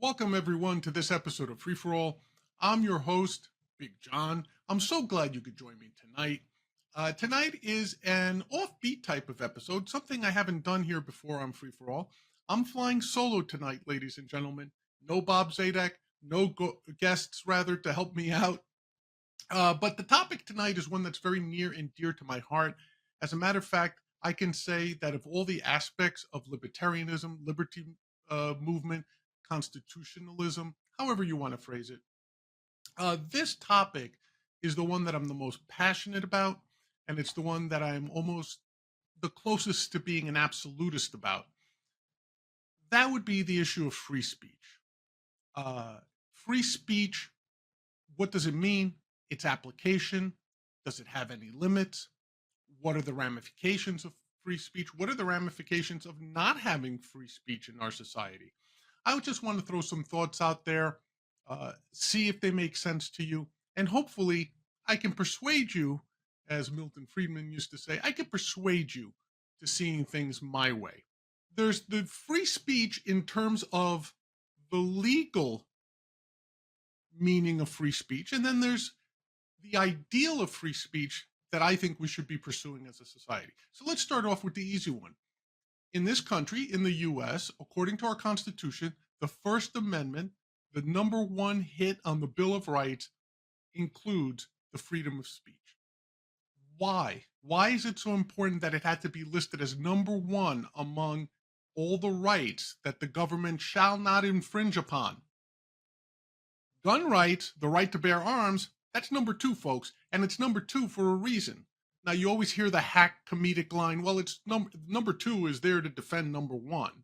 Welcome, everyone, to this episode of Free for All. I'm your host, Big John. I'm so glad you could join me tonight. Tonight is an offbeat type of episode, something I haven't done here before on Free for All. I'm flying solo tonight, ladies and gentlemen. No Bob Zadek, no guests, rather, to help me out. But the topic tonight is one that's very near and dear to my heart. As a matter of fact, I can say that of all the aspects of libertarianism, liberty movement, constitutionalism, however you want to phrase it, this topic is the one that I'm the most passionate about, and it's the one that I'm almost the closest to being an absolutist about. That would be the issue of free speech. Free speech, what does it mean? Its application, does it have any limits? What are the ramifications of free speech? What are the ramifications of not having free speech in our society? I would just want to throw some thoughts out there, see if they make sense to you, and hopefully I can persuade you, as Milton Friedman used to say, I can persuade you to seeing things my way. There's the free speech in terms of the legal meaning of free speech, and then there's the ideal of free speech that I think we should be pursuing as a society. So let's start off with the easy one. In this country, in the US, according to our Constitution, the First Amendment, the number one hit on the Bill of Rights, includes the freedom of speech. Why? Why is it so important that it had to be listed as number one among all the rights that the government shall not infringe upon? Gun rights, the right to bear arms, that's number two, folks, and it's number two for a reason. Now, you always hear the hack comedic line, well, it's number two is there to defend number one.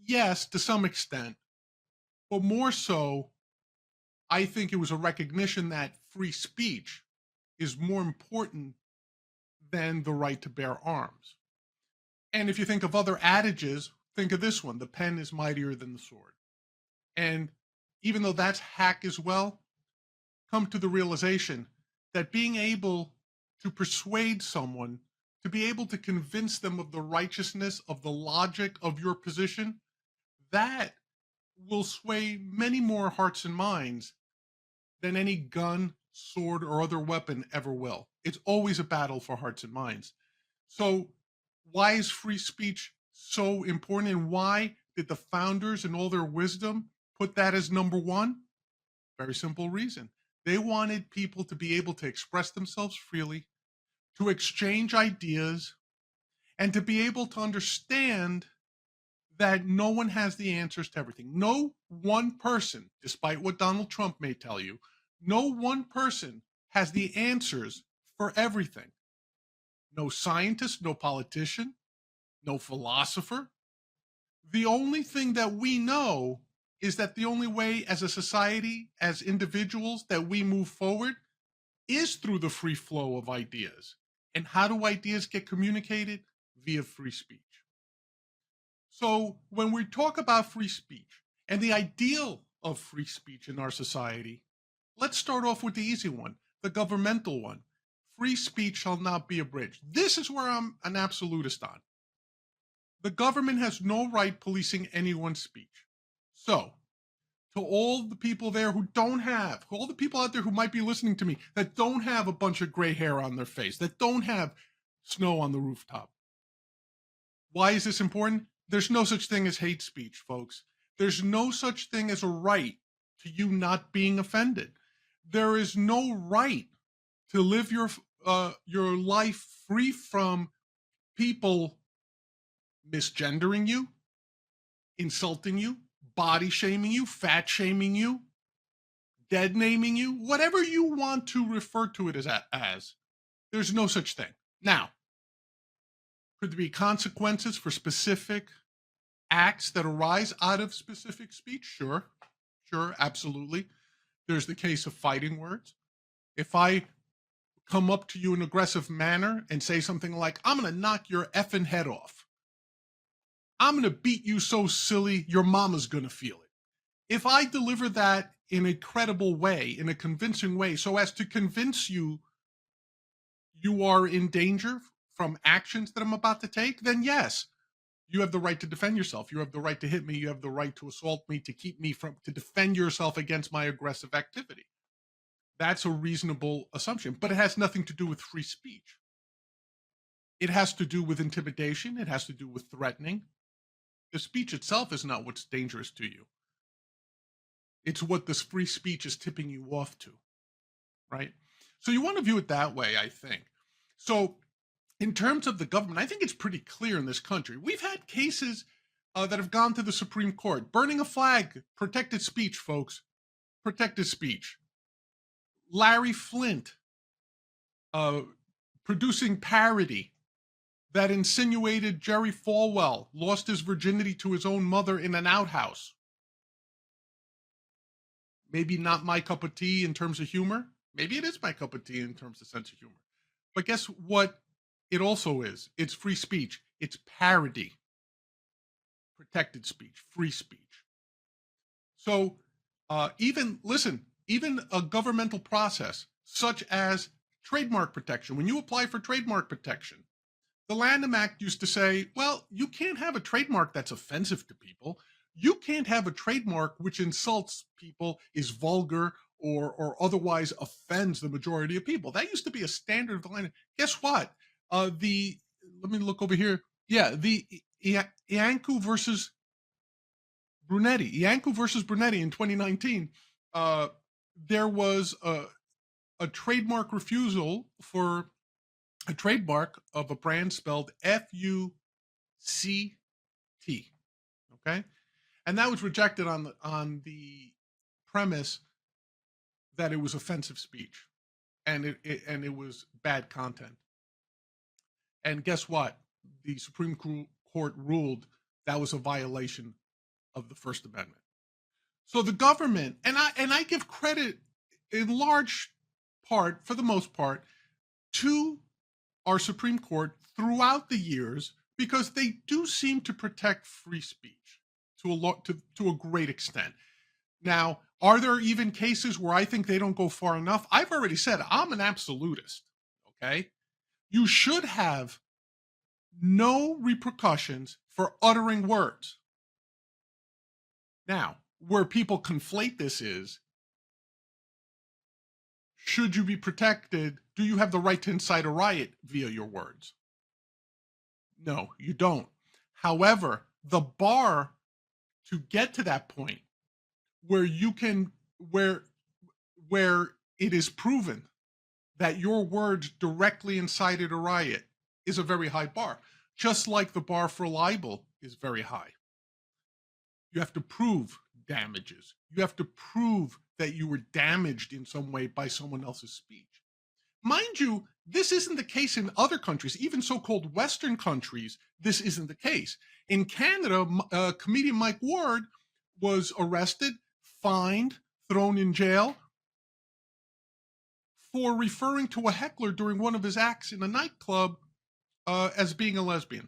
Yes, to some extent, but more so, I think it was a recognition that free speech is more important than the right to bear arms. And if you think of other adages, think of this one, the pen is mightier than the sword. And even though that's hack as well, come to the realization that being able to persuade someone, to be able to convince them of the righteousness of the logic of your position, that will sway many more hearts and minds than any gun, sword, or other weapon ever will. It's always a battle for hearts and minds. So why is free speech so important, and why did the founders in all their wisdom put that as number one? Very simple reason. They wanted people to be able to express themselves freely, to exchange ideas, and to be able to understand that no one has the answers to everything. No one person, despite what Donald Trump may tell you, no one person has the answers for everything. No scientist, no politician, no philosopher. The only thing that we know is that the only way as a society, as individuals, that we move forward is through the free flow of ideas. And how do ideas get communicated? Via free speech. So when we talk about free speech and the ideal of free speech in our society, let's start off with the easy one, the governmental one. Free speech shall not be abridged. This is where I'm an absolutist on. The government has no right policing anyone's speech. So, to all the people there who don't have, all the people out there who might be listening to me that don't have a bunch of gray hair on their face, that don't have snow on the rooftop. Why is this important? There's no such thing as hate speech, folks. There's no such thing as a right to you not being offended. There is no right to live your life free from people misgendering you, insulting you, body shaming you, fat shaming you, dead naming you, whatever you want to refer to it as. There's no such thing. Now, could there be consequences for specific acts that arise out of specific speech? Sure, absolutely. There's the case of fighting words. If I come up to you in an aggressive manner and say something like, I'm going to knock your effing head off. I'm going to beat you so silly, your mama's going to feel it. If I deliver that in a credible way, in a convincing way, so as to convince you you are in danger from actions that I'm about to take, then yes, You have the right to defend yourself. You have the right to hit me. You have the right to assault me, to keep me from, to defend yourself against my aggressive activity. That's a reasonable assumption, but it has nothing to do with free speech. It has to do with intimidation. It has to do with threatening. The speech itself is not what's dangerous to you. It's what this free speech is tipping you off to, right? So you want to view it that way, I think. So in terms of the government, I think it's pretty clear in this country. We've had cases that have gone to the Supreme Court. Burning a flag, protected speech, folks. Protected speech. Larry Flint producing parody that insinuated Jerry Falwell lost his virginity to his own mother in an outhouse. Maybe not my cup of tea in terms of humor. Maybe it is my cup of tea in terms of sense of humor. But guess what it also is? It's free speech. It's parody. Protected speech, free speech. So even a governmental process such as trademark protection, when you apply for trademark protection, the Lanham Act used to say, well, you can't have a trademark that's offensive to people. You can't have a trademark which insults people, is vulgar, or otherwise offends the majority of people. That used to be a standard of the Lanham. Guess what? Let me look over here. Yeah, the Iancu versus Brunetti in 2019. There was a trademark refusal for a trademark of a brand spelled Fuct. Okay, and that was rejected on the premise that it was offensive speech, and it was bad content. And guess what? The Supreme Court ruled that was a violation of the First Amendment. So the government, and I give credit in large part, for the most part, to our Supreme Court throughout the years, because they do seem to protect free speech to a great extent. Now, are there even cases where I think they don't go far enough? I've already said I'm an absolutist. Okay, you should have no repercussions for uttering words. Now, where people conflate this is, should you be protected? Do you have the right to incite a riot via your words? No, you don't. However, the bar to get to that point where you can, where it is proven that your words directly incited a riot is a very high bar. Just like the bar for libel is very high. You have to prove damages. You have to prove that you were damaged in some way by someone else's speech. Mind you, this isn't the case in other countries, even so-called Western countries. This isn't the case. In Canada, comedian Mike Ward was arrested, fined, thrown in jail for referring to a heckler during one of his acts in a nightclub as being a lesbian.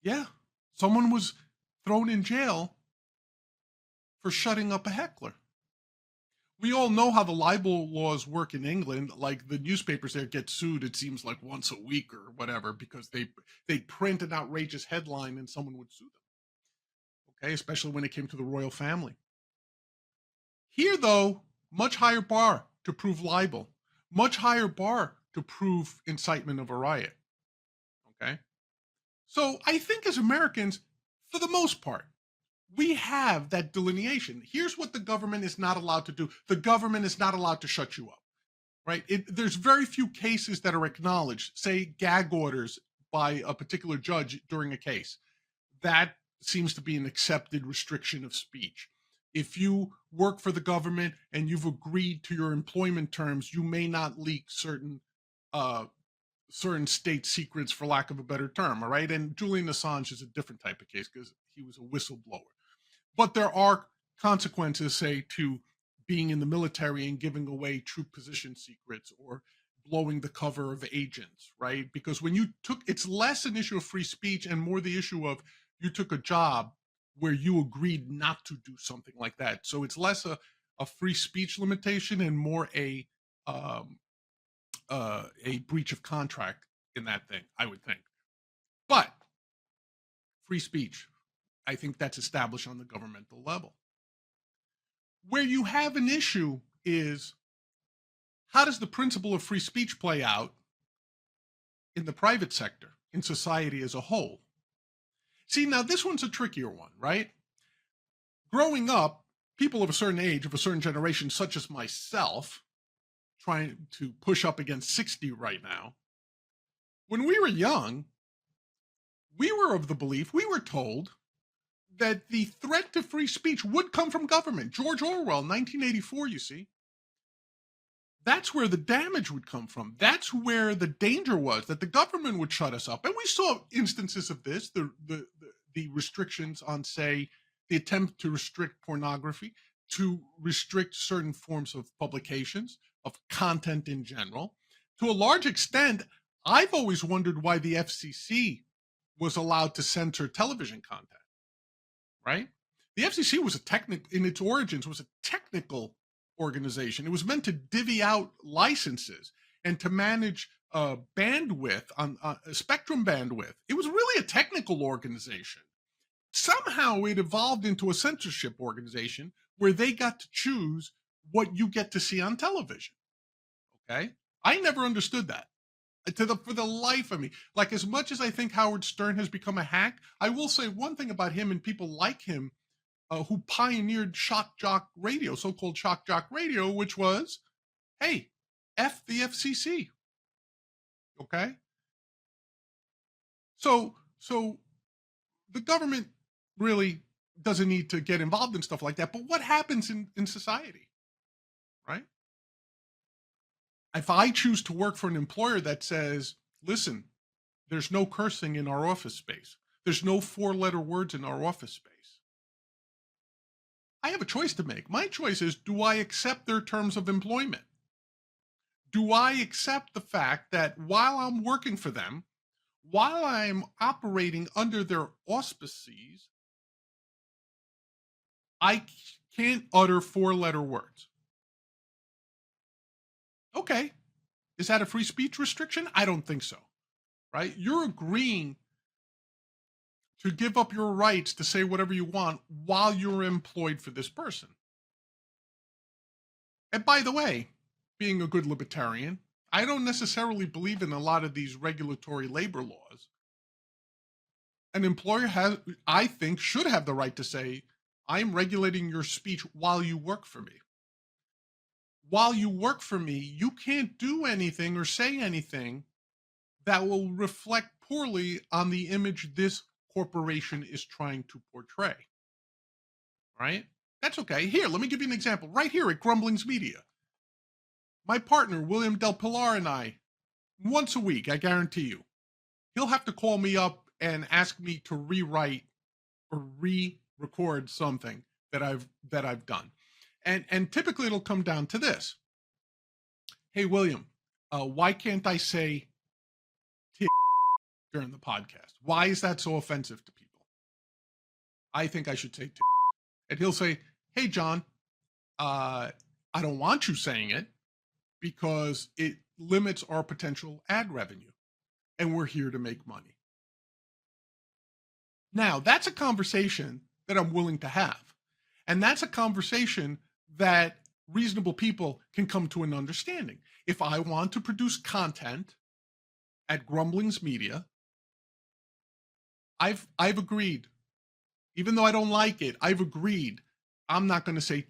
Yeah, someone was thrown in jail for shutting up a heckler. We all know how the libel laws work in England. Like, the newspapers there get sued, it seems like once a week or whatever, because they print an outrageous headline and someone would sue them. Okay, especially when it came to the royal family. Here, though, much higher bar to prove libel, much higher bar to prove incitement of a riot. Okay, so I think as Americans, for the most part, we have that delineation. Here's what the government is not allowed to do. The government is not allowed to shut you up, right? There's very few cases that are acknowledged, say gag orders by a particular judge during a case. That seems to be an accepted restriction of speech. If you work for the government and you've agreed to your employment terms, you may not leak certain state secrets, for lack of a better term, all right? And Julian Assange is a different type of case because he was a whistleblower. But there are consequences, say, to being in the military and giving away troop position secrets or blowing the cover of agents, right? Because when you it's less an issue of free speech and more the issue of you took a job where you agreed not to do something like that. So it's less a free speech limitation and more a breach of contract in that thing, I would think. But free speech, I think that's established on the governmental level. Where you have an issue is, how does the principle of free speech play out in the private sector, in society as a whole? See, now this one's a trickier one, right? Growing up, people of a certain age, of a certain generation, such as myself, trying to push up against 60 right now, when we were young, we were of the belief, we were told that the threat to free speech would come from government. George Orwell, 1984, you see. That's where the damage would come from. That's where the danger was, that the government would shut us up. And we saw instances of this, the restrictions on, say, the attempt to restrict pornography, to restrict certain forms of publications, of content in general. To a large extent, I've always wondered why the FCC was allowed to censor television content, right? The FCC was in its origins, was a technical organization. It was meant to divvy out licenses and to manage bandwidth, on spectrum bandwidth. It was really a technical organization. Somehow it evolved into a censorship organization where they got to choose what you get to see on television. Okay? I never understood that. For the life of me. Like, as much as I think Howard Stern has become a hack, I will say one thing about him and people like him who pioneered shock jock radio, so-called shock jock radio, which was, hey, F the FCC. Okay? So the government really doesn't need to get involved in stuff like that. But what happens in society, right? If I choose to work for an employer that says, listen, there's no cursing in our office space, there's no four-letter words in our office space, I have a choice to make. My choice is, do I accept their terms of employment? Do I accept the fact that while I'm working for them, while I'm operating under their auspices, I can't utter four-letter words? Okay. Is that a free speech restriction? I don't think so, right? You're agreeing to give up your rights to say whatever you want while you're employed for this person. And by the way, being a good libertarian, I don't necessarily believe in a lot of these regulatory labor laws. An employer I think, should have the right to say, I'm regulating your speech while you work for me. While you work for me, you can't do anything or say anything that will reflect poorly on the image this corporation is trying to portray. Right? That's okay. Here, let me give you an example. Right here at Grumblings Media. My partner, William Del Pilar, and I, once a week, I guarantee you, he'll have to call me up and ask me to rewrite or re-record something that I've done. And typically it'll come down to this. Hey, William, why can't I say during the podcast? Why is that so offensive to people? I think I should say and he'll say, hey, John, I don't want you saying it because it limits our potential ad revenue and we're here to make money. Now, that's a conversation that I'm willing to have. And that's a conversation that reasonable people can come to an understanding. If I want to produce content at Grumblings Media, I've agreed. Even though I don't like it, I've agreed I'm not going to say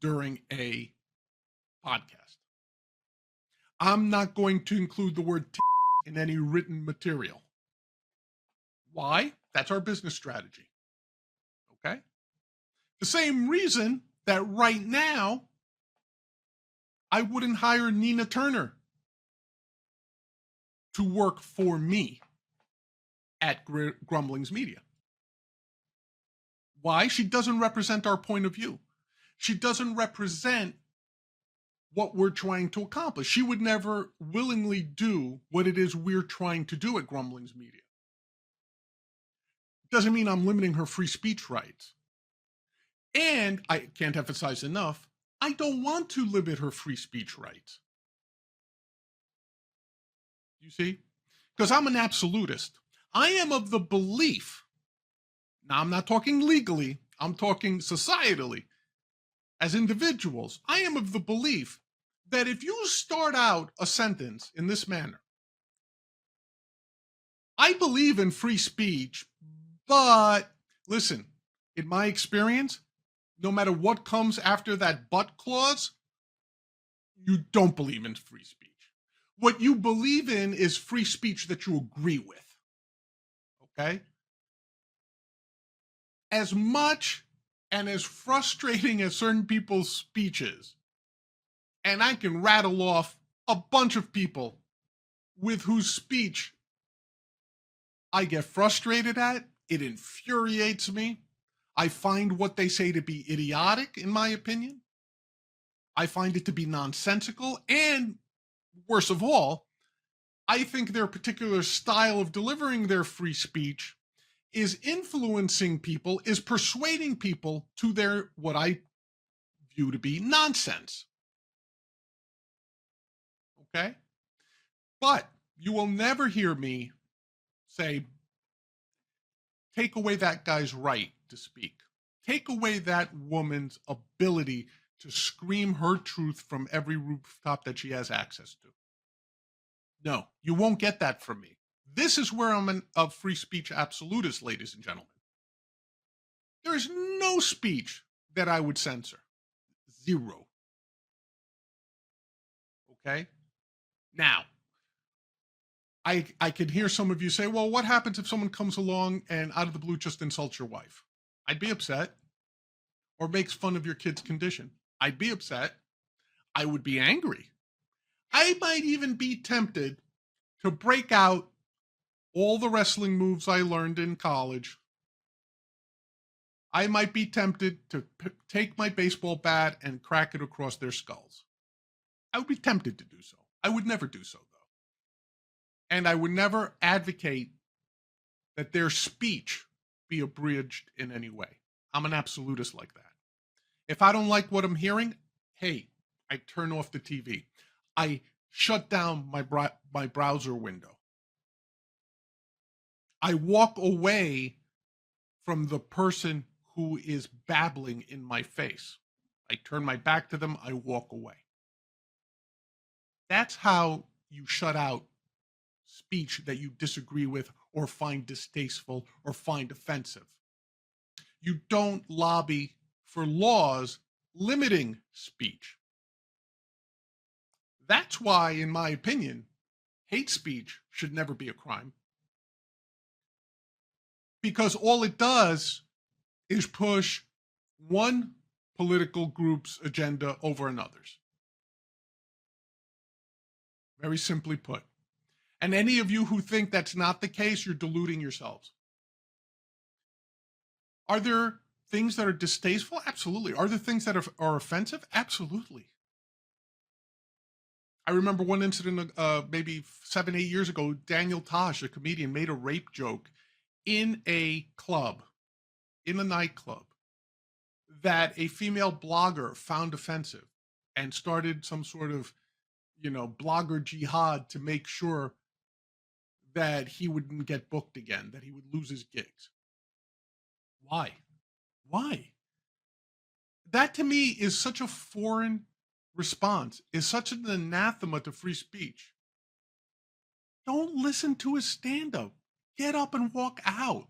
during a podcast. I'm not going to include the word in any written material. Why? That's our business strategy. Okay? The same reason that right now I wouldn't hire Nina Turner to work for me at Grumblings Media. Why? She doesn't represent our point of view. She doesn't represent what we're trying to accomplish. She would never willingly do what it is we're trying to do at Grumblings Media. Doesn't mean I'm limiting her free speech rights. And I can't emphasize enough, I don't want to limit her free speech rights. You see? Because I'm an absolutist. I am of the belief, now I'm not talking legally, I'm talking societally, as individuals, I am of the belief that if you start out a sentence in this manner, I believe in free speech, but listen, in my experience, no matter what comes after that but clause, you don't believe in free speech. What you believe in is free speech that you agree with. Okay? As much and as frustrating as certain people's speech is, and I can rattle off a bunch of people with whose speech I get frustrated at, it infuriates me. I find what they say to be idiotic, in my opinion. I find it to be nonsensical. And worst of all, I think their particular style of delivering their free speech is influencing people, is persuading people to their, what I view to be nonsense. Okay? But you will never hear me say, take away that guy's right to speak. Take away that woman's ability to scream her truth from every rooftop that she has access to. No, you won't get that from me. This is where I'm a free speech absolutist, ladies and gentlemen. There is no speech that I would censor. Zero. Okay? Now, I could hear some of you say, well, what happens if someone comes along and out of the blue just insults your wife? I'd be upset. Or makes fun of your kid's condition. I'd be upset. I would be angry. I might even be tempted to break out all the wrestling moves I learned in college. I might be tempted to take my baseball bat and crack it across their skulls. I would be tempted to do so. I would never do so, though. And I would never advocate that their speech be abridged in any way. I'm an absolutist like that. If I don't like what I'm hearing, hey, I turn off the TV. I shut down my browser window. I walk away from the person who is babbling in my face. I turn my back to them. I walk away. That's how you shut out speech that you disagree with or find distasteful or find offensive. You don't lobby for laws limiting speech. That's why, in my opinion, hate speech should never be a crime. Because all it does is push one political group's agenda over another's. Very simply put. And any of you who think that's not the case, you're deluding yourselves. Are there things that are distasteful? Absolutely. Are there things that are offensive? Absolutely. I remember one incident maybe 7, 8 years ago. Daniel Tosh, a comedian, made a rape joke in a club, in a nightclub, that a female blogger found offensive and started some sort of, blogger jihad to make sure that he wouldn't get booked again, that he would lose his gigs. Why? Why? That to me is such a foreign response, is such an anathema to free speech. Don't listen to his stand-up. Get up and walk out.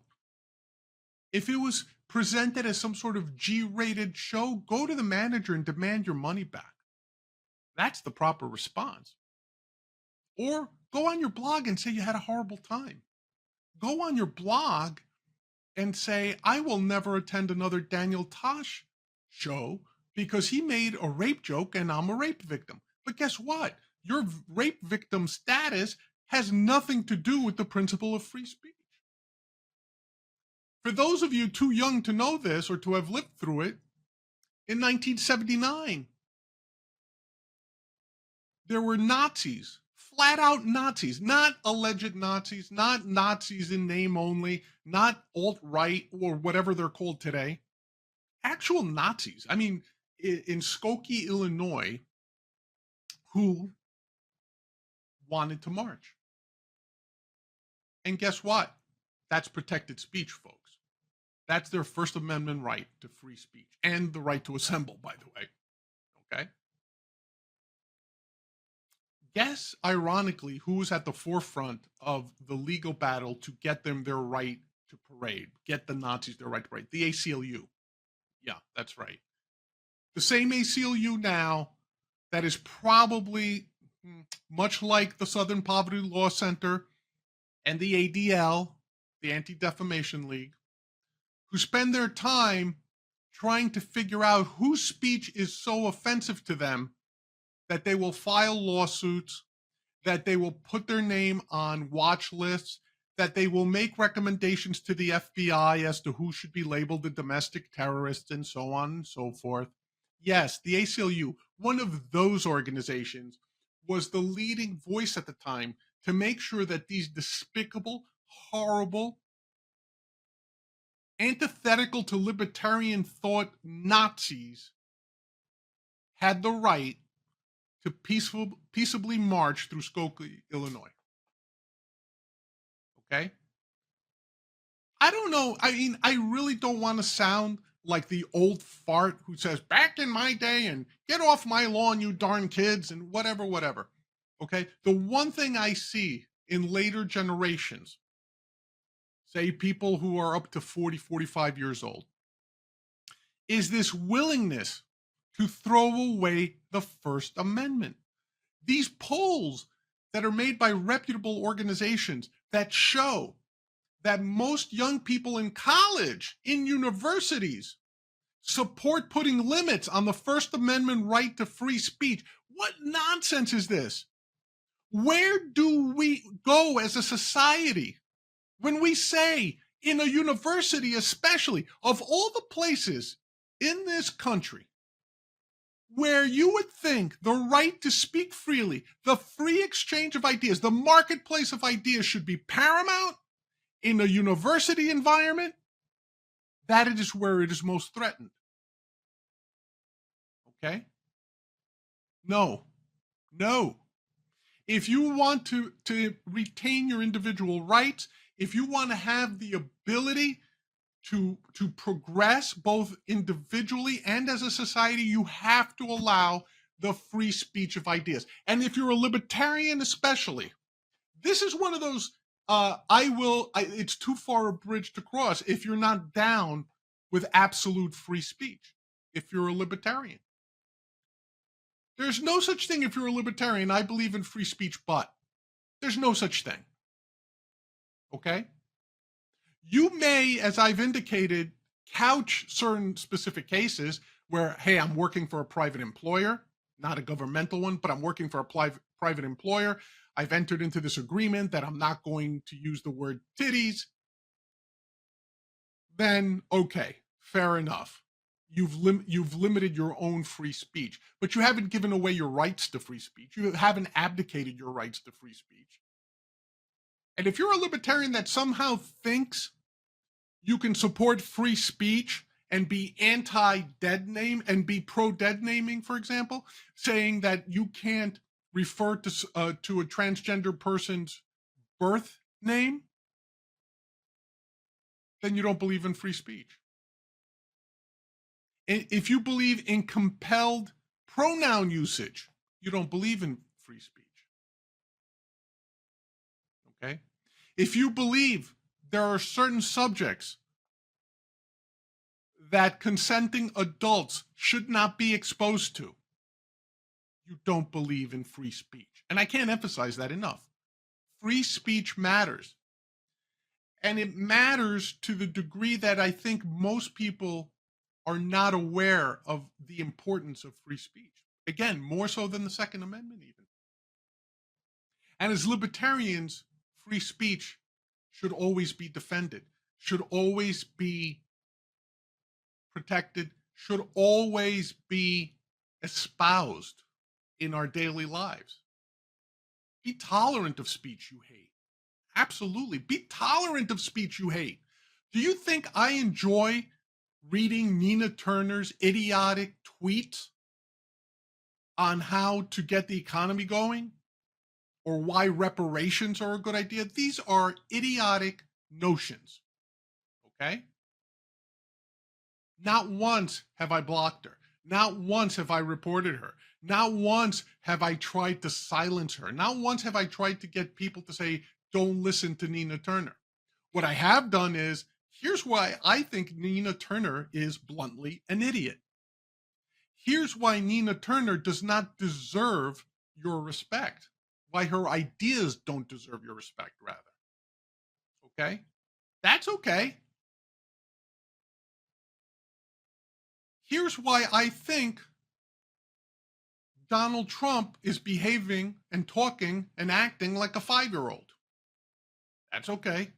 If it was presented as some sort of G-rated show, go to the manager and demand your money back. That's the proper response. Or go on your blog and say you had a horrible time. Go on your blog and say, I will never attend another Daniel Tosh show because he made a rape joke and I'm a rape victim. But guess what? Your rape victim status has nothing to do with the principle of free speech. For those of you too young to know this or to have lived through it, in 1979, there were Nazis, flat out Nazis, not alleged Nazis, not Nazis in name only, not alt-right or whatever they're called today. Actual Nazis. I mean, in Skokie, Illinois, who wanted to march. And guess what? That's protected speech, folks. That's their First Amendment right to free speech and the right to assemble, by the way. Okay? Guess, ironically, who was at the forefront of the legal battle to get them their right to parade, get the Nazis their right to parade? The ACLU. Yeah, that's right. The same ACLU now that is probably much like the Southern Poverty Law Center and the ADL, the Anti-Defamation League, who spend their time trying to figure out whose speech is so offensive to them that they will file lawsuits, that they will put their name on watch lists, that they will make recommendations to the FBI as to who should be labeled a domestic terrorist, and so on and so forth. Yes, the ACLU, one of those organizations, was the leading voice at the time to make sure that these despicable, horrible, antithetical to libertarian thought Nazis had the right to peaceably march through Skokie, Illinois. Okay? I don't know. I mean, I really don't want to sound like the old fart who says, back in my day and get off my lawn, you darn kids, and whatever, whatever. Okay? The one thing I see in later generations, say people who are up to 40, 45 years old, is this willingness to throw away the First Amendment. These polls that are made by reputable organizations that show that most young people in college, in universities, support putting limits on the First Amendment right to free speech. What nonsense is this? Where do we go as a society when we say, in a university especially, of all the places in this country where you would think the right to speak freely, the free exchange of ideas, the marketplace of ideas should be paramount in a university environment, that is where it is most threatened. Okay? No. If you want to retain your individual rights, if you want to have the ability to progress both individually and as a society, you have to allow the free speech of ideas. And if you're a libertarian especially, this is one of those it's too far a bridge to cross if you're not down with absolute free speech, if you're a libertarian. There's no such thing if you're a libertarian. I believe in free speech, but there's no such thing. Okay? You may, as I've indicated, couch certain specific cases where, hey, I'm working for a private employer, not a governmental one, but I'm working for a private employer. I've entered into this agreement that I'm not going to use the word titties. Then, okay, fair enough. You've limited your own free speech, but you haven't given away your rights to free speech. You haven't abdicated your rights to free speech. And if you're a libertarian that somehow thinks you can support free speech and be anti-dead name and be pro-dead naming, for example, saying that you can't refer to a transgender person's birth name, then you don't believe in free speech. If you believe in compelled pronoun usage, you don't believe in free speech. Okay? If you believe there are certain subjects that consenting adults should not be exposed to, you don't believe in free speech. And I can't emphasize that enough. Free speech matters. And it matters to the degree that I think most people are not aware of the importance of free speech. Again, more so than the Second Amendment even. And as libertarians, free speech should always be defended, should always be protected, should always be espoused in our daily lives. Be tolerant of speech you hate. Absolutely. Be tolerant of speech you hate. Do you think I enjoy reading Nina Turner's idiotic tweets on how to get the economy going or why reparations are a good idea? These are idiotic, notions. Okay? Not once have I blocked her. Not once have I reported her. Not once have I tried to silence her. Not once have I tried to get people to say, don't listen to Nina Turner. What I have done is, here's why I think Nina Turner is bluntly an idiot. Here's why Nina Turner does not deserve your respect. Why her ideas don't deserve your respect, rather. Okay? That's okay. Here's why I think Donald Trump is behaving and talking and acting like a 5-year-old. That's okay.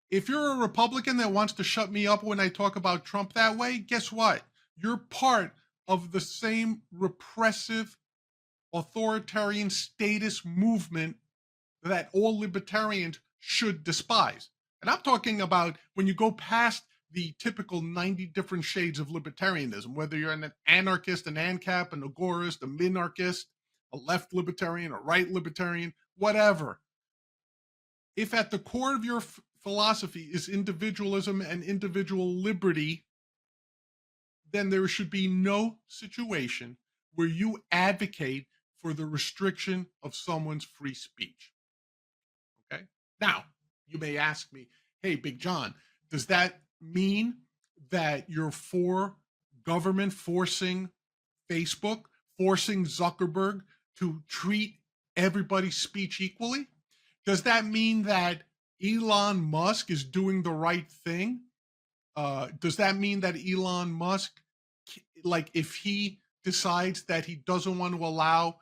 If you're a Republican that wants to shut me up when I talk about Trump that way, guess what? You're part of the same repressive, authoritarian status movement that all libertarians should despise. And I'm talking about when you go past the typical 90 different shades of libertarianism, whether you're an anarchist, an ANCAP, an agorist, a minarchist, a left libertarian, a right libertarian, whatever. If at the core of your philosophy is individualism and individual liberty, then there should be no situation where you advocate for the restriction of someone's free speech. Okay? Now, you may ask me, hey, Big John, does that mean that you're for government forcing Facebook, forcing Zuckerberg to treat everybody's speech equally? Does that mean that Elon Musk is doing the right thing? Does that mean that Elon Musk, like if he decides that he doesn't want to allow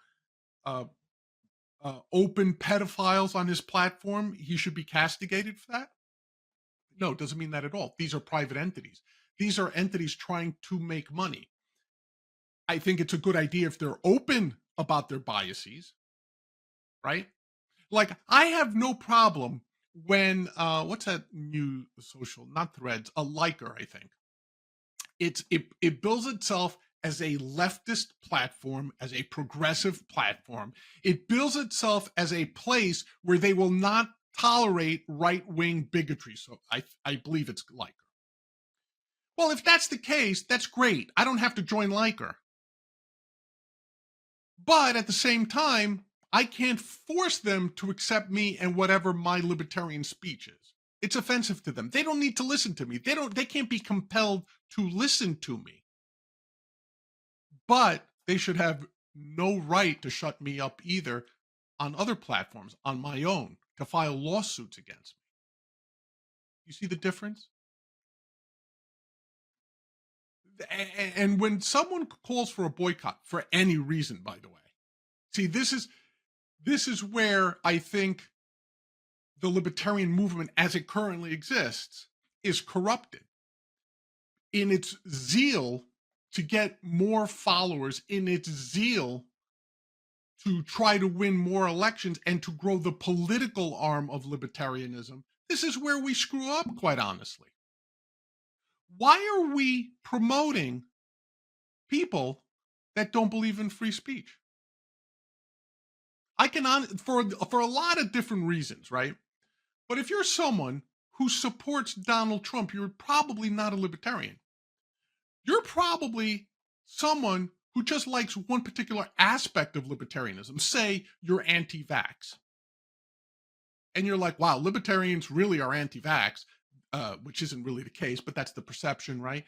open pedophiles on his platform, he should be castigated for that? No, it doesn't mean that at all. These are private entities. These are entities trying to make money. I think it's a good idea if they're open about their biases, right? Like, I have no problem when what's that new social, not Threads, a Liker, I think. It bills itself as a leftist platform, as a progressive platform. It bills itself as a place where they will not tolerate right-wing bigotry. So I believe it's Liker. Well, if that's the case, that's great. I don't have to join Liker. But at the same time, I can't force them to accept me and whatever my libertarian speech is. It's offensive to them. They don't need to listen to me. They can't be compelled to listen to me. But they should have no right to shut me up either on other platforms, on my own, to file lawsuits against me. You see the difference? And when someone calls for a boycott for any reason, by the way, see, this is where I think the libertarian movement as it currently exists is corrupted in its zeal to get more followers, in its zeal to try to win more elections and to grow the political arm of libertarianism. This is where we screw up, quite honestly. Why are we promoting people that don't believe in free speech? I can for a lot of different reasons, right? But if you're someone who supports Donald Trump, you're probably not a libertarian. You're probably someone who just likes one particular aspect of libertarianism. Say you're anti-vax. And you're like, wow, libertarians really are anti-vax, which isn't really the case, but that's the perception, right?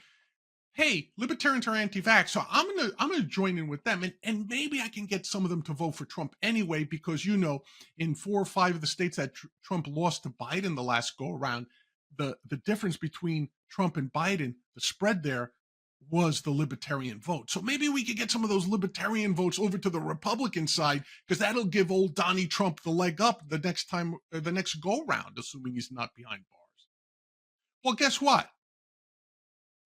Hey, libertarians are anti-vax, so I'm gonna join in with them, and maybe I can get some of them to vote for Trump anyway, because in 4 or 5 of the states that Trump lost to Biden the last go around, the difference between Trump and Biden, the spread there was the libertarian vote. So maybe we could get some of those libertarian votes over to the Republican side, because that'll give old Donnie Trump the leg up the next time, the next go round, assuming he's not behind bars. Well, guess what?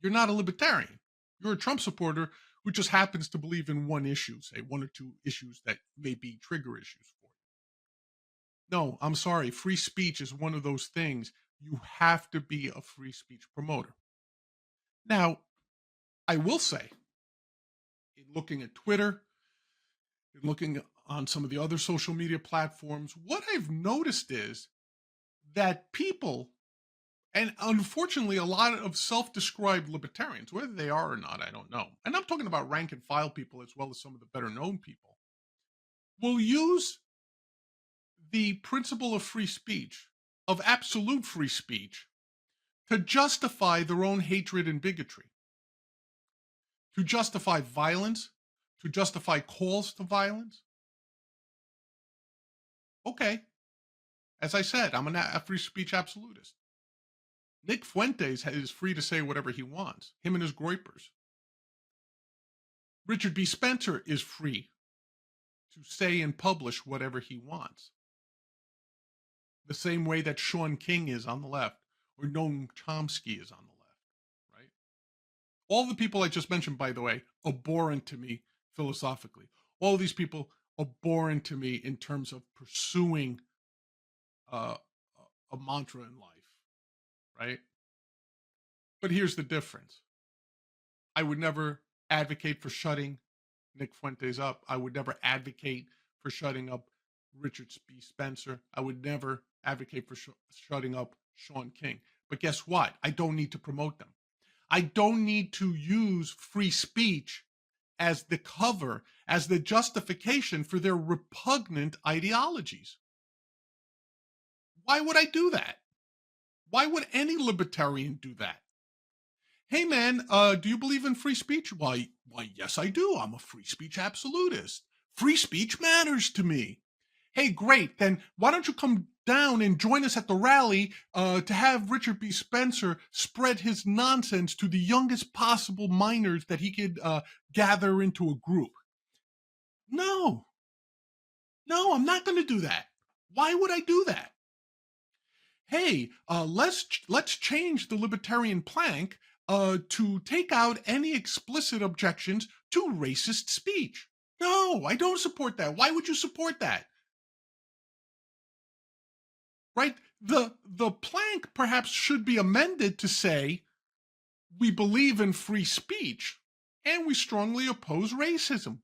You're not a libertarian. You're a Trump supporter who just happens to believe in one issue, say 1 or 2 issues that may be trigger issues for you. No, I'm sorry. Free speech is one of those things. You have to be a free speech promoter. Now, I will say, in looking at Twitter, in looking on some of the other social media platforms, what I've noticed is that people, and unfortunately, a lot of self described libertarians, whether they are or not, I don't know. And I'm talking about rank and file people as well as some of the better known people, will use the principle of free speech, of absolute free speech, to justify their own hatred and bigotry, to justify violence, to justify calls to violence. Okay, as I said, I'm a free speech absolutist. Nick Fuentes is free to say whatever he wants, him and his groypers. Richard B. Spencer is free to say and publish whatever he wants. The same way that Sean King is on the left, or Noam Chomsky is on the left, right? All the people I just mentioned, by the way, abhorrent to me philosophically. All of these people abhorrent to me in terms of pursuing uh, a mantra in life, right? But here's the difference. I would never advocate for shutting Nick Fuentes up. I would never advocate for shutting up Richard B. Spencer. I would never advocate for shutting up Sean King. But guess what? I don't need to promote them. I don't need to use free speech as the cover, as the justification for their repugnant ideologies. Why would I do that? Why would any libertarian do that? Hey man, do you believe in free speech? Why, yes, I do. I'm a free speech absolutist. Free speech matters to me. Hey, great. Then why don't you come down and join us at the rally to have Richard B. Spencer spread his nonsense to the youngest possible minors that he could gather into a group? No, no, I'm not going to do that. Why would I do that? Hey, let's change the libertarian plank to take out any explicit objections to racist speech. No, I don't support that. Why would you support that? Right? The plank perhaps should be amended to say we believe in free speech and we strongly oppose racism.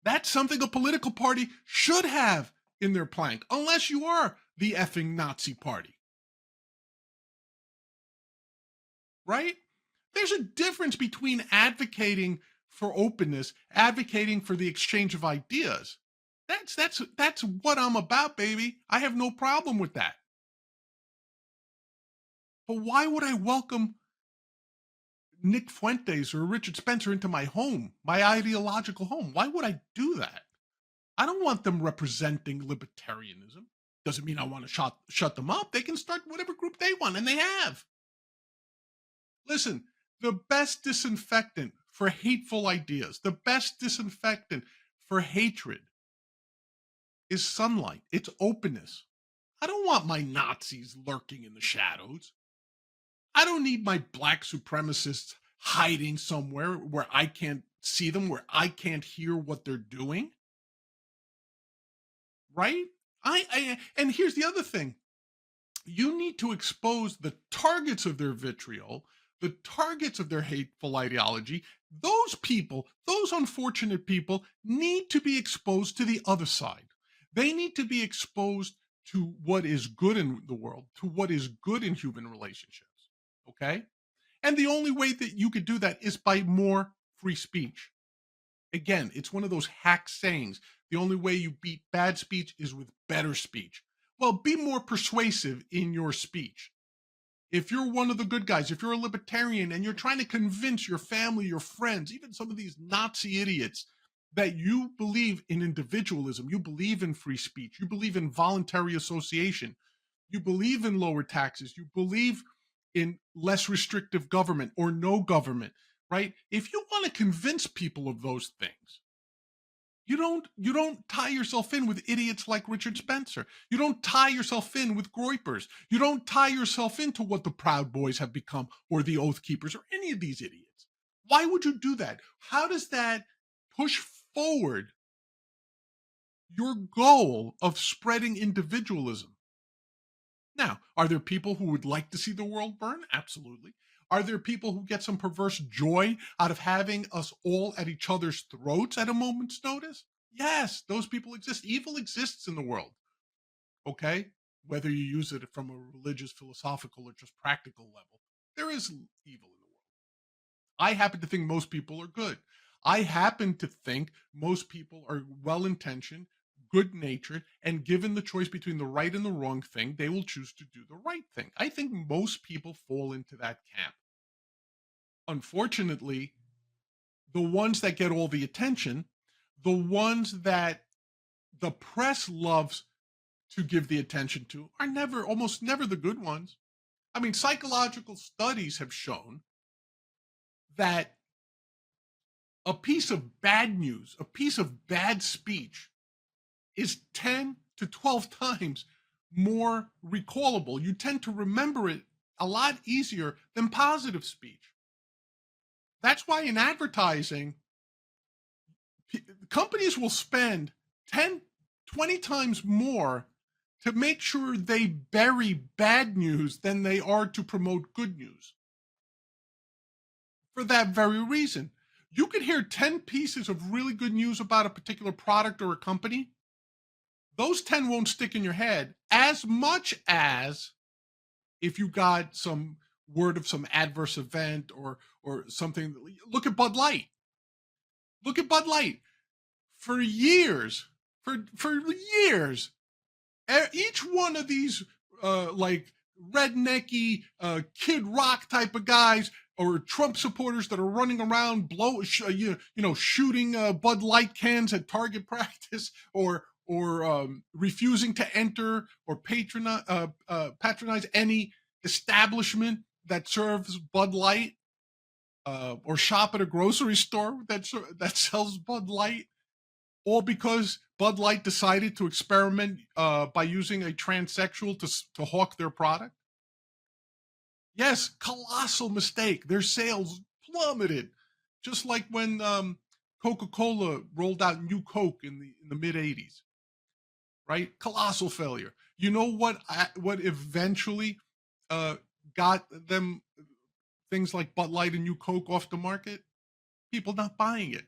That's something a political party should have in their plank, unless you are the effing Nazi party. Right? There's a difference between advocating for openness, advocating for the exchange of ideas. That's what I'm about, baby. I have no problem with that. But why would I welcome Nick Fuentes or Richard Spencer into my home, my ideological home? Why would I do that? I don't want them representing libertarianism. Doesn't mean I want to shut them up. They can start whatever group they want, and they have. Listen, the best disinfectant for hateful ideas, the best disinfectant for hatred is sunlight. It's openness. I don't want my Nazis lurking in the shadows. I don't need my black supremacists hiding somewhere where I can't see them, where I can't hear what they're doing. Right? And here's the other thing. You need to expose the targets of their vitriol, the targets of their hateful ideology. Those people, those unfortunate people, need to be exposed to the other side. They need to be exposed to what is good in the world, to what is good in human relationships. Okay? And the only way that you could do that is by more free speech. Again, it's one of those hack sayings. The only way you beat bad speech is with better speech. Well, be more persuasive in your speech. If you're one of the good guys, if you're a libertarian and you're trying to convince your family, your friends, even some of these Nazi idiots, that you believe in individualism, you believe in free speech, you believe in voluntary association, you believe in lower taxes, you believe in less restrictive government or no government, right? If you want to convince people of those things, you don't tie yourself in with idiots like Richard Spencer. You don't tie yourself in with groypers. You don't tie yourself into what the Proud Boys have become or the Oath Keepers or any of these idiots. Why would you do that? How does that push forward your goal of spreading individualism? Now, are there people who would like to see the world burn? Absolutely. Are there people who get some perverse joy out of having us all at each other's throats at a moment's notice? Yes, those people exist. Evil exists in the world. Okay? whether you use it from a religious, philosophical, or just practical level. There is evil in the world. I happen to think most people are good. I happen to think most people are well intentioned, good natured, and given the choice between the right and the wrong thing, they will choose to do the right thing. I think most people fall into that camp. Unfortunately, the ones that get all the attention, the ones that the press loves to give the attention to, are almost never the good ones. I mean, psychological studies have shown that a piece of bad news, a piece of bad speech is 10 to 12 times more recallable. You tend to remember it a lot easier than positive speech. That's why in advertising, companies will spend 10, 20 times more to make sure they bury bad news than they are to promote good news. For that very reason, you could hear 10 pieces of really good news about a particular product or a company. Those 10 won't stick in your head as much as if you got some word of some adverse event or something. Look at Bud Light. Look at Bud Light. For years, for years, each one of these like rednecky Kid Rock type of guys or Trump supporters that are running around shooting Bud Light cans at target practice or refusing to enter or patronize any establishment that serves Bud Light or shop at a grocery store that sells Bud Light, all because Bud Light decided to experiment by using a transsexual to hawk their product. Yes, colossal mistake. Their sales plummeted, just like when Coca-Cola rolled out New Coke in the mid '80s. Right, colossal failure. You know what eventually got them things like Bud Light and New Coke off the market? People not buying it.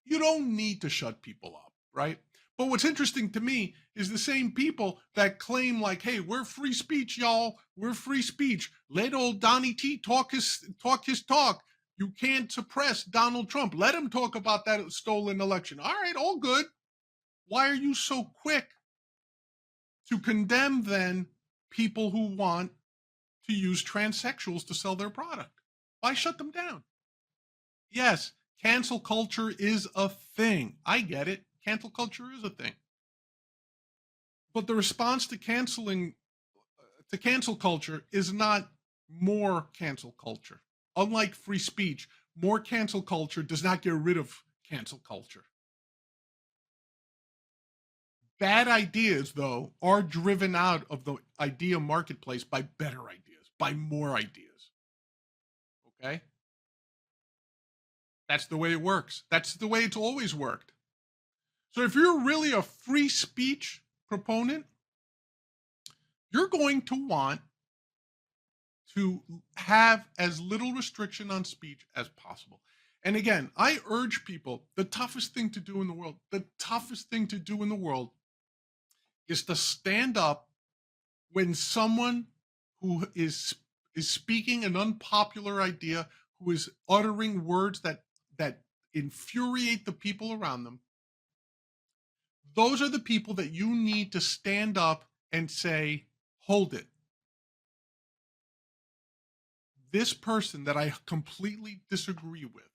You don't need to shut people up, right? But what's interesting to me is the same people that claim like, hey, we're free speech, y'all. We're free speech. Let old Donnie T talk his talk. You can't suppress Donald Trump. Let him talk about that stolen election. All right, all good. Why are you so quick to condemn then people who want to use transsexuals to sell their product? Why shut them down? Yes, cancel culture is a thing. I get it. Cancel culture is a thing. But the response to cancel culture is not more cancel culture. Unlike free speech, more cancel culture does not get rid of cancel culture. Bad ideas, though, are driven out of the idea marketplace by better ideas, by more ideas. Okay? That's the way it works. That's the way it's always worked. So if you're really a free speech proponent, you're going to want to have as little restriction on speech as possible. And again, I urge people, the toughest thing to do in the world is to stand up when someone who is speaking an unpopular idea, who is uttering words that infuriate the people around them. Those are the people that you need to stand up and say, hold it. This person that I completely disagree with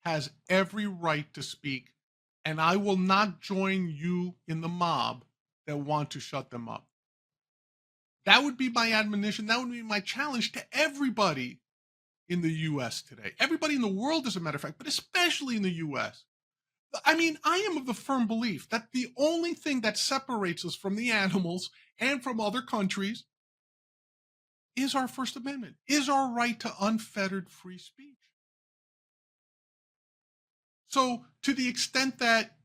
has every right to speak, and I will not join you in the mob that want to shut them up. That would be my admonition. That would be my challenge to everybody in the U.S. today. Everybody in the world, as a matter of fact, but especially in the U.S. I mean, I am of the firm belief that the only thing that separates us from the animals and from other countries is our First Amendment, is our right to unfettered free speech. So to the extent that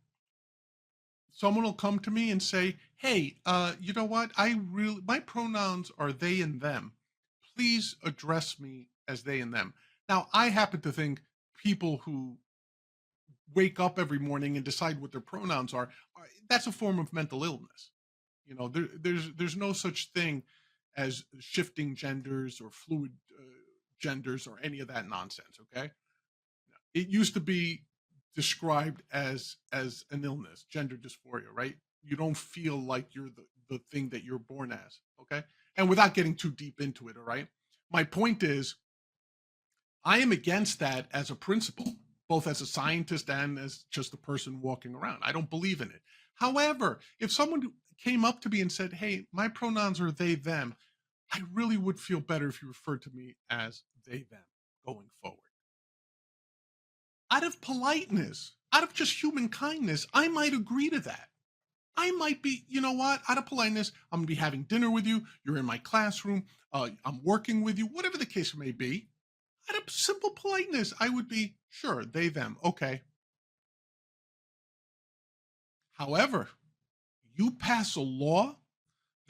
someone will come to me and say, hey, you know what? My pronouns are they and them. Please address me as they and them. Now, I happen to think people who wake up every morning and decide what their pronouns are, that's a form of mental illness. There's no such thing as shifting genders or fluid genders or any of that nonsense. Okay, it used to be described as an illness, gender dysphoria, right? You don't feel like you're the thing that you're born as. Okay, and without getting too deep into it, all right. My point is, I am against that as a principle, both as a scientist and as just a person walking around. I don't believe in it. However, if someone came up to me and said, "Hey, my pronouns are they, them," I really would feel better if you referred to me as they, them going forward. Out of politeness, out of just human kindness, I might agree to that. I might be, you know what, out of politeness, I'm going to be having dinner with you. You're in my classroom. I'm working with you, whatever the case may be. Out of simple politeness, I would be, sure, they, them. Okay. However, you pass a law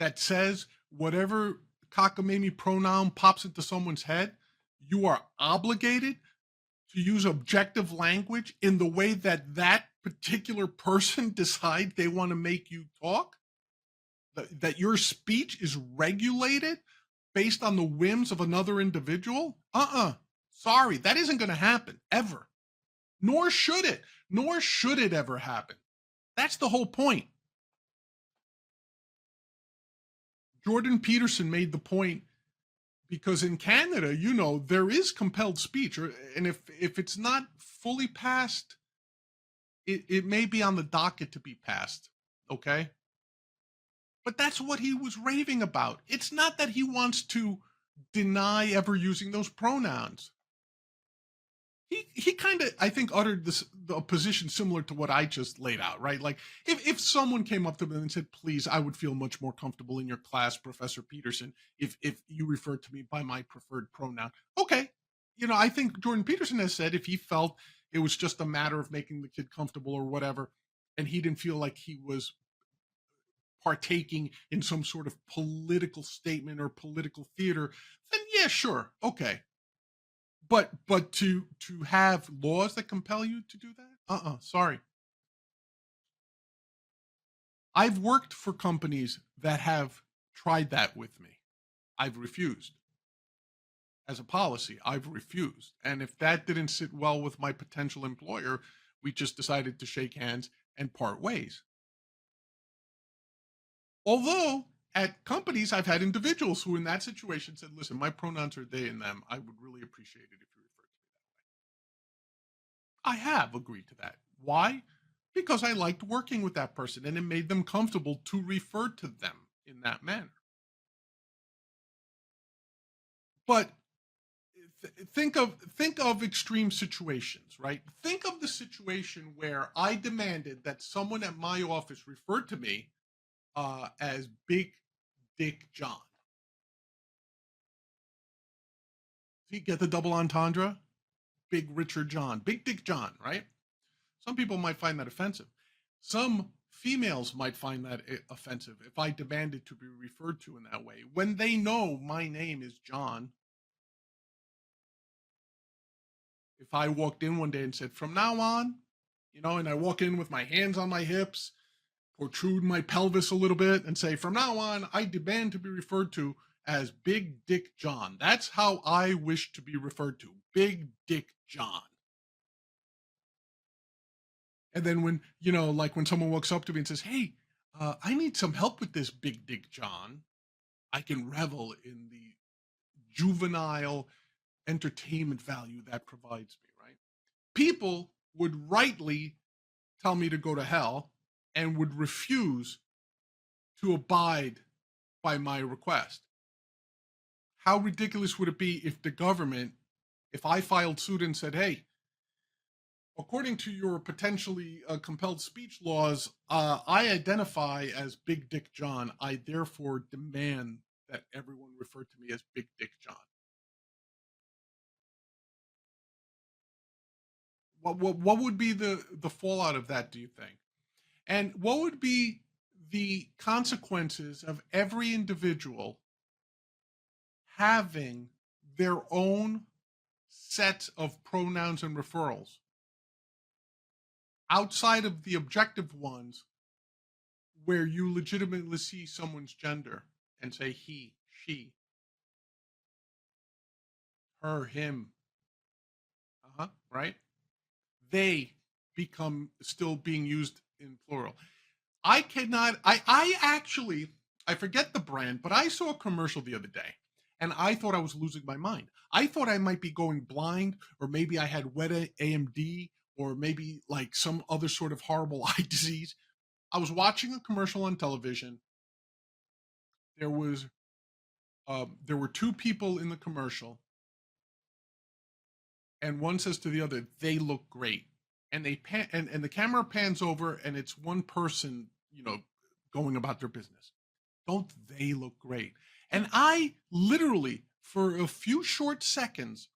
that says whatever cockamamie pronoun pops into someone's head, you are obligated to use objective language in the way that that particular person decides they want to make you talk, that your speech is regulated based on the whims of another individual. Sorry, that isn't going to happen ever. Nor should it. Nor should it ever happen. That's the whole point. Jordan Peterson made the point because in Canada, there is compelled speech, and if it's not fully passed, it may be on the docket to be passed. Okay. But that's what he was raving about. It's not that he wants to deny ever using those pronouns. He kind of, I think, uttered the position similar to what I just laid out, right? Like if someone came up to me and said, "Please, I would feel much more comfortable in your class, Professor Peterson, if you referred to me by my preferred pronoun." Okay, I think Jordan Peterson has said if he felt it was just a matter of making the kid comfortable or whatever, and he didn't feel like he was partaking in some sort of political statement or political theater, then yeah, sure, okay. But to have laws that compel you to do that, sorry. I've worked for companies that have tried that with me. I've refused. As a policy, I've refused. And if that didn't sit well with my potential employer, we just decided to shake hands and part ways. Although at companies, I've had individuals who in that situation said, "Listen, my pronouns are they and them. I would really appreciate it if you referred to me that way." I have agreed to that. Why? Because I liked working with that person and it made them comfortable to refer to them in that manner. But think of extreme situations, right? Think of the situation where I demanded that someone at my office refer to me as Big Dick John. See, get the double entendre? Big Richard John, Big Dick John, right? Some people might find that offensive. Some females might find that offensive if I demanded to be referred to in that way when they know my name is John. If I walked in one day and said, "From now on," and I walk in with my hands on my hips, protrude my pelvis a little bit, and say, "From now on, I demand to be referred to as Big Dick John. That's how I wish to be referred to, Big Dick John." And then like when someone walks up to me and says, "Hey, I need some help with this, Big Dick John," I can revel in the juvenile entertainment value that provides me, right? People would rightly tell me to go to hell and would refuse to abide by my request. How ridiculous would it be if the government, if I filed suit and said, "Hey, according to your potentially compelled speech laws, I identify as Big Dick John. I therefore demand that everyone refer to me as Big Dick John." What would be the fallout of that, do you think? And what would be the consequences of every individual having their own set of pronouns and referrals outside of the objective ones? where you legitimately see someone's gender and say he, she, her, him, right? They become still being used in plural. I cannot, I actually, I forget the brand, but I saw a commercial the other day and I thought I was losing my mind. I thought I might be going blind, or maybe I had wet AMD, or maybe like some other sort of horrible eye disease. I was watching a commercial on television. There was, there were two people in the commercial, and one says to the other, "They look great," and they pan, and the camera pans over, and it's one person, going about their business. Don't they look great? And I literally, for a few short seconds,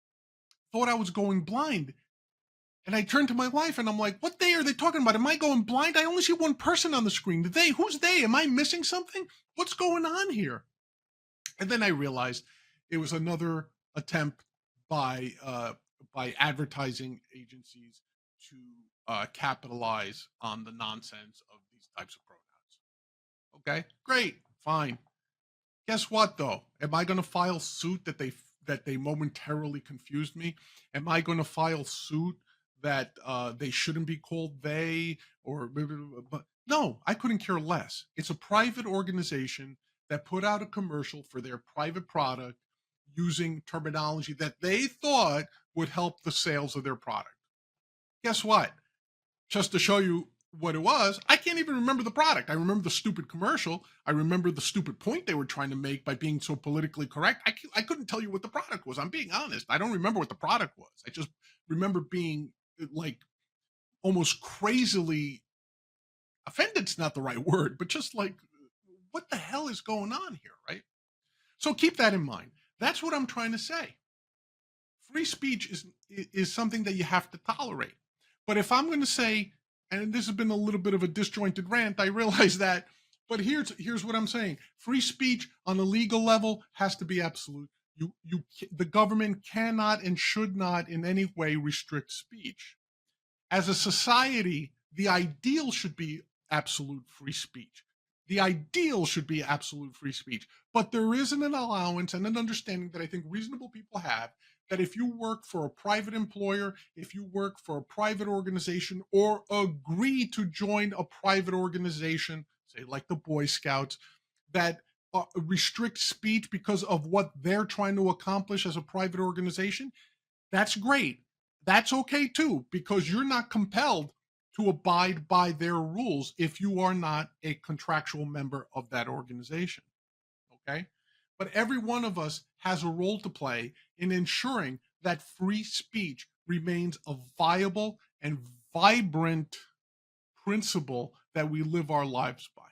thought I was going blind. And I turned to my wife and I'm like, what they are they talking about? Am I going blind? I only see one person on the screen. They, who's they? Am I missing something? What's going on here? And then I realized it was another attempt by advertising agencies to capitalize on the nonsense of these types of pronouns. Okay, great, fine. Guess what though? Am I going to file suit that they momentarily confused me? Am I going to file suit that they shouldn't be called they, or but no, I couldn't care less. It's a private organization that put out a commercial for their private product using terminology that they thought would help the sales of their product. Guess what? Just to show you what it was, I can't even remember the product. I remember the stupid commercial. I remember the stupid point they were trying to make by being so politically correct. I couldn't tell you what the product was. I'm being honest. I don't remember what the product was. I just remember being like almost crazily offended. It's not the right word, but just like, what the hell is going on here, right? So keep that in mind. That's what I'm trying to say. Free speech is something that you have to tolerate. But if I'm going to say, and this has been a little bit of a disjointed rant, I realize that, but here's what I'm saying. Free speech on a legal level has to be absolute. The government cannot and should not in any way restrict speech. As a society, the ideal should be absolute free speech. The ideal should be absolute free speech. But there isn't an allowance and an understanding that I think reasonable people have, that if you work for a private employer, if you work for a private organization, or agree to join a private organization, say like the Boy Scouts, that restrict speech because of what they're trying to accomplish as a private organization, that's great. That's okay too, because you're not compelled to abide by their rules if you are not a contractual member of that organization. Okay? But every one of us has a role to play in ensuring that free speech remains a viable and vibrant principle that we live our lives by.